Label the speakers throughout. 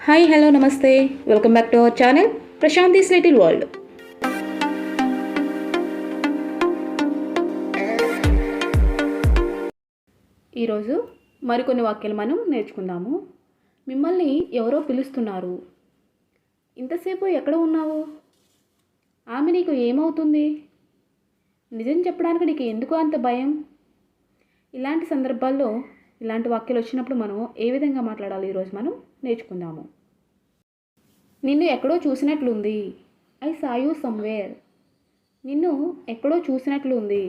Speaker 1: Hi hello నమస్తే welcome back to our channel Prashanthi's little world. ఈరోజు మరికొన్ని వాక్యాలు మనం నేర్చుకుందాము. మిమ్మల్ని ఎవరో పిలుస్తున్నారు. ఇంతసేపు ఎక్కడ ఉన్నావు? ఆమె నీకు ఏమవుతుంది? నిజం చెప్పడానికి నీకు ఎందుకు అంత భయం? ఇలాంటి సందర్భాల్లో ఇలాంటి వాక్యాలు వచ్చినప్పుడు మనం ఏ విధంగా మాట్లాడాలి ఈరోజు మనం నేర్చుకుందాము. నిన్ను ఎక్కడో చూసినట్లుంది. I saw you somewhere. నిన్ను ఎక్కడో చూసినట్లుంది.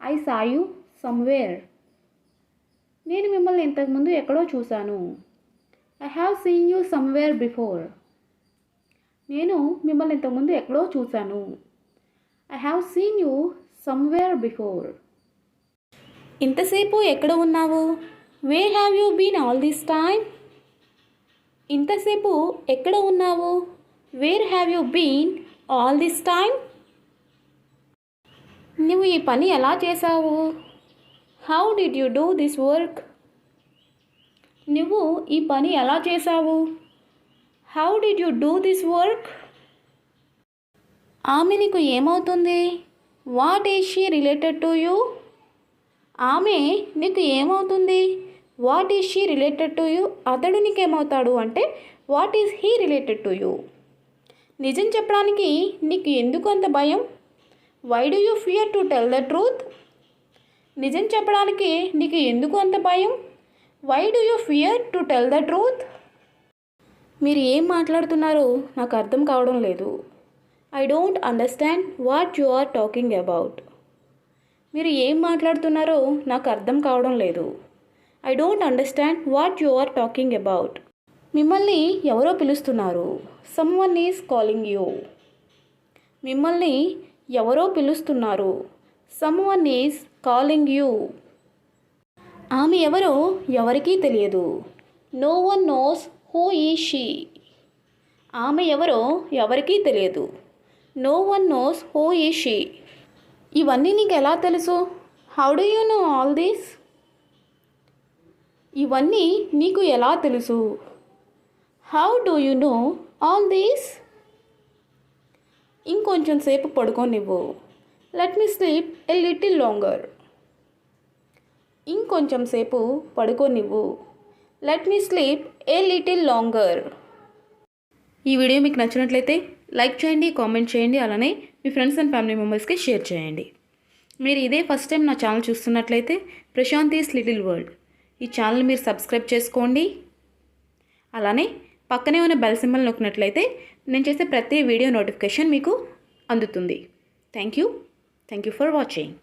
Speaker 1: I saw you somewhere. నేను మిమ్మల్ని ఇంతకుముందు ఎక్కడో చూశాను. I have seen you somewhere before. నేను మిమ్మల్ని ఇంతకుముందు ఎక్కడో చూశాను. I have seen you somewhere before. ఇంతసేపు ఎక్కడ ఉన్నావు? Where have you been all this time? ఇంతసేపు ఎక్కడ ఉన్నావు? Where have you been all this time? నువ్వు ఈ పని ఎలా చేశావు? How did you do this work? నువ్వు ఈ పని ఎలా చేశావు? How did you do this work? ఆమె నీకు ఏమవుతుంది? What is she related to you? ఆమె నీకు ఏమవుతుంది? What is she related to you? అతడు నీకేమవుతాడు అంటే what is he related to you? నిజం చెప్పడానికి నీకు ఎందుకు అంత భయం? Why do you fear to tell the truth? నిజం చెప్పడానికి నీకు ఎందుకు అంత భయం? Why do you fear to tell the truth? మీరు ఏం మాట్లాడుతున్నారో నాకు అర్థం కావడం లేదు. I don't understand what you are talking about. మీరు ఏం మాట్లాడుతున్నారో నాకు అర్థం కావడం లేదు. I don't understand what you are talking about. మిమ్మల్ని ఎవరో పిలుస్తున్నారు. Someone is calling you. మిమ్మల్ని ఎవరో పిలుస్తున్నారు. Someone is calling you. ఆమె ఎవరో ఎవరికీ తెలియదు. No one knows who is she. ఆమె ఎవరో ఎవరికీ తెలియదు. No one knows who is she. ఇవన్నీ నీకు ఎలా తెలుసు? How do you know all these? ఇవన్నీ నీకు ఎలా తెలుసు? How do you know all these? ఇంకొంచెం సేపు పడుకోనివ్వు. Let me sleep a little longer. ఇంకొంచెం సేపు పడుకోనివ్వు. Let me sleep a little longer. ఈ వీడియో మీకు నచ్చినట్లయితే లైక్ చేయండి, కామెంట్ చేయండి, అలానే మీ ఫ్రెండ్స్ అండ్ ఫ్యామిలీ మెంబర్స్కి షేర్ చేయండి. మీరు ఇదే ఫస్ట్ టైం నా ఛానల్ చూస్తున్నట్లయితే ప్రశాంతిస్ లిటిల్ వరల్డ్ ఈ ఛానల్ మీరు సబ్స్క్రైబ్ చేసుకోండి. అలానే పక్కనే ఉన్న బెల్ సింబల్ నొక్కినట్లయితే నేను చేసే ప్రతి వీడియో నోటిఫికేషన్ మీకు అందుతుంది. Thank you for watching.